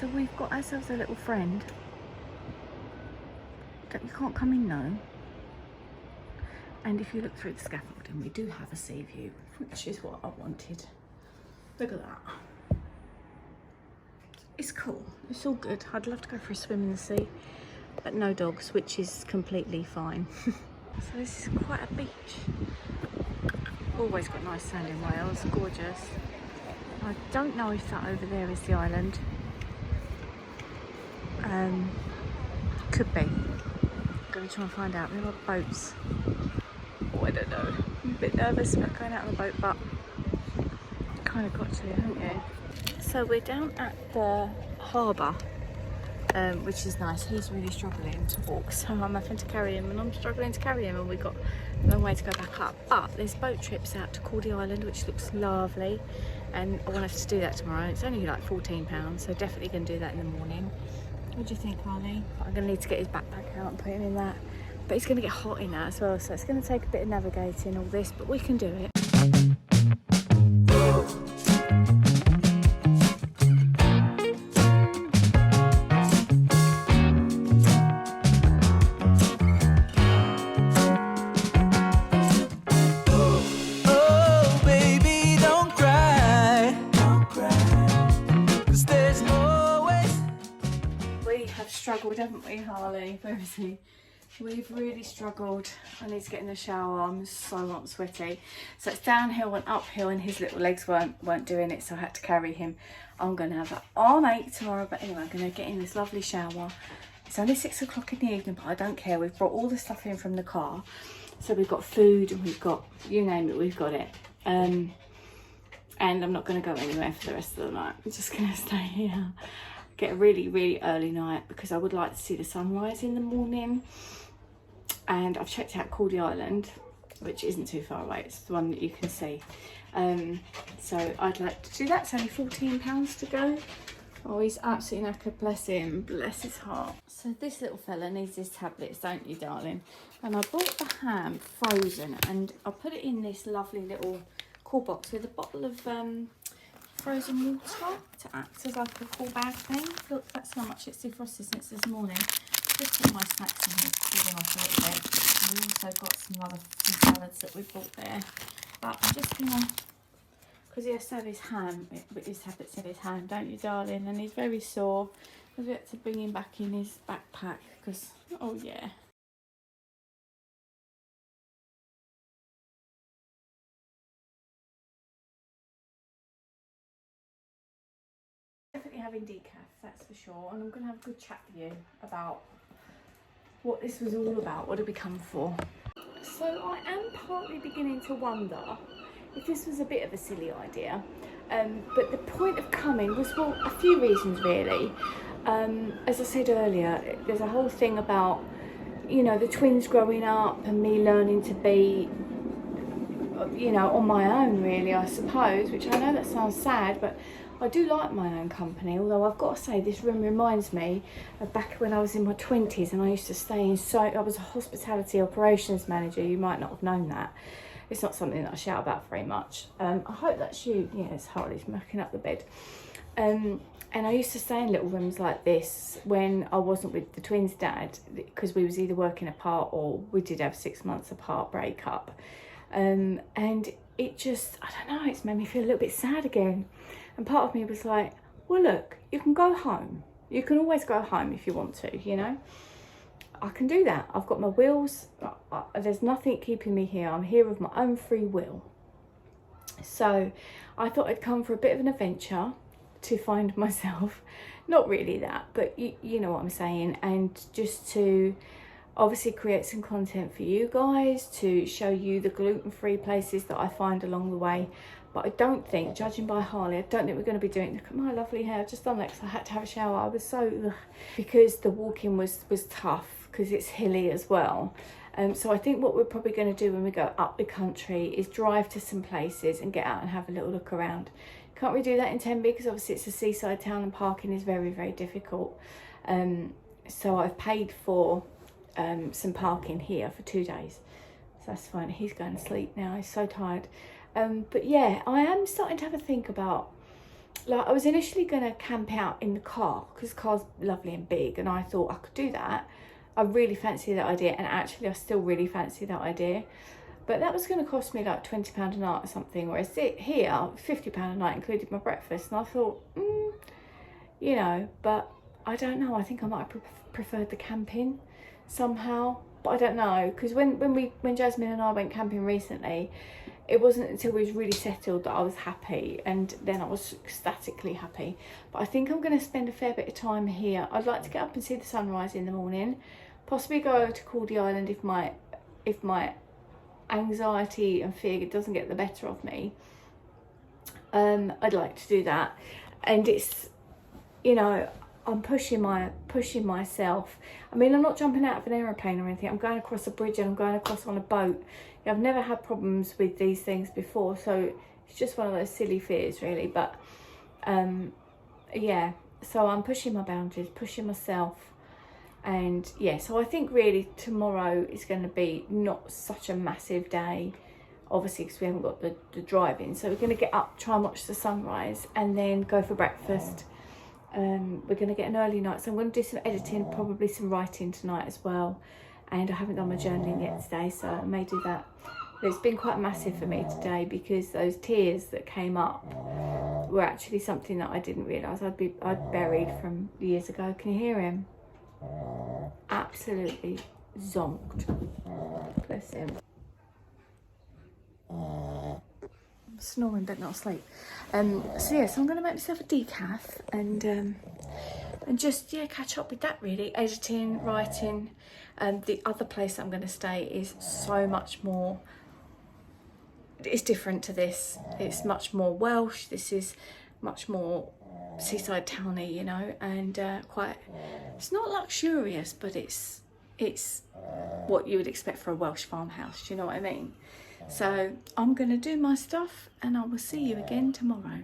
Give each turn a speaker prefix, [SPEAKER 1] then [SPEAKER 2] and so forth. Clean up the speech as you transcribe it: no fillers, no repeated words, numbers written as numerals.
[SPEAKER 1] So we've got ourselves a little friend. You can't come in though. And if you look through the scaffolding, we do have a sea view, which is what I wanted. Look at that. It's cool. It's all good. I'd love to go for a swim in the sea, but no dogs, which is completely fine. So this is quite a beach. Always got nice sand in Wales. Gorgeous. I don't know if that over there is the island. Could be. I'm going to try and find out. There are boats. Oh, I don't know. I'm a bit nervous about going out on the boat, but kind of got to, haven't you? So we're down at the harbour, which is nice. He's really struggling to walk, so I'm having to carry him, and I'm struggling to carry him, and we've got a long way to go back up. But there's boat trips out to Caldey Island, which looks lovely, and I want us to do that tomorrow. It's only like £14, so definitely going to do that in the morning. What do you think, Harley? I'm going to need to get his backpack out and put him in that. But it's going to get hot in that as well, so it's going to take a bit of navigating all this, but we can do it. Struggled, haven't we, Harley? Where is he? We've really struggled. I need to get in the shower. I'm so sweaty. So it's downhill and uphill, and his little legs weren't doing it, so I had to carry him. I'm going to have an arm-ache tomorrow, but anyway, I'm going to get in this lovely shower. It's only 6 o'clock in the evening, but I don't care. We've brought all the stuff in from the car. So we've got food, and we've got, you name it, we've got it. And I'm not going to go anywhere for the rest of the night. I'm just going to stay here. Get a really early night, because I would like to see the sunrise in the morning. And I've checked out Caldey Island, which isn't too far away. It's the one that you can see. So I'd like to do that. It's only £14 to go. Oh, he's absolutely knackered, bless him, bless his heart. So this little fella needs his tablets, don't you, darling? And I bought the ham frozen, and I put it in this lovely little cool box with a bottle of frozen water to act as like a cool bag thing. Look, that's how much it's defrosted since this morning. Just put my snacks in here, cooling off a little bit. And we also got some other salads that we bought there. But I'm just gonna, because he has to have his ham, with his habits in his hand, don't you, darling? And he's very sore. I've had to bring him back in his backpack because, oh yeah. Definitely having decaf, that's for sure, and I'm going to have a good chat with you about what this was all about, what it become for. So I am partly beginning to wonder if this was a bit of a silly idea, but the point of coming was, well, a few reasons really. As I said earlier, there's a whole thing about, you know, the twins growing up and me learning to be, you know, on my own really, I suppose, which I know that sounds sad, but I do like my own company, although I've got to say this room reminds me of back when I was in my 20s and I used to stay in, I was a hospitality operations manager. You might not have known that. It's not something that I shout about very much. I hope that's you. Yeah, it's Harley's mucking up the bed. And I used to stay in little rooms like this when I wasn't with the twins' dad, because we was either working apart or we did have 6 months apart breakup. And it just, I don't know, it's made me feel a little bit sad again. And part of me was like, well, look, you can go home. You can always go home if you want to, you know. I can do that. I've got my wheels. There's nothing keeping me here. I'm here of my own free will. So I thought I'd come for a bit of an adventure to find myself. Not really that, but you know what I'm saying. And just to obviously create some content for you guys, to show you the gluten-free places that I find along the way. But I don't think, judging by Harley, I don't think we're going to be doing, look at my lovely hair, I've just done that because I had to have a shower. I was so, because the walking was tough, because it's hilly as well. So I think what we're probably going to do when we go up the country is drive to some places and get out and have a little look around. Can't we do that in Tenby, because obviously it's a seaside town and parking is very difficult. So I've paid for some parking here for 2 days. So that's fine. He's going to sleep now. He's so tired. But yeah, I am starting to have a think about like, I was initially going to camp out in the car because the car's lovely and big, and I thought I could do that. I really fancy that idea, and actually I still really fancy that idea. But that was going to cost me like £20 a night or something, whereas here, £50 a night included my breakfast. And I thought, you know, but I don't know. I think I might have preferred the camping somehow. But I don't know, because when Jasmine and I went camping recently, it wasn't until we was really settled that I was happy, and then I was ecstatically happy. But I think I'm going to spend a fair bit of time here. I'd like to get up and see the sunrise in the morning, possibly go over to Caldey Island if my anxiety and fear doesn't get the better of me. I'd like to do that, and it's, you know, I'm pushing myself. I mean, I'm not jumping out of an aeroplane or anything. I'm going across a bridge and I'm going across on a boat. I've never had problems with these things before, so it's just one of those silly fears, really. But yeah, so I'm pushing my boundaries, pushing myself. And yeah, so I think really tomorrow is going to be not such a massive day, obviously, because we haven't got the drive-in. So we're going to get up, try and watch the sunrise, and then go for breakfast. We're going to get an early night, so I'm going to do some editing, probably some writing tonight as well. And I haven't done my journaling yet today, so I may do that. But it's been quite massive for me today, because those tears that came up were actually something that I didn't realise I'd buried from years ago. Can you hear him? Absolutely zonked. Bless him. I'm snoring but not asleep. So yeah, so I'm going to make myself a decaf and just, yeah, catch up with that really. Editing, writing. The other place that I'm going to stay is so much more, it's different to this. It's much more Welsh. This is much more seaside towny, you know, and quite, it's not luxurious, but it's what you would expect for a Welsh farmhouse. Do you know what I mean? So I'm going to do my stuff, and I will see you again tomorrow.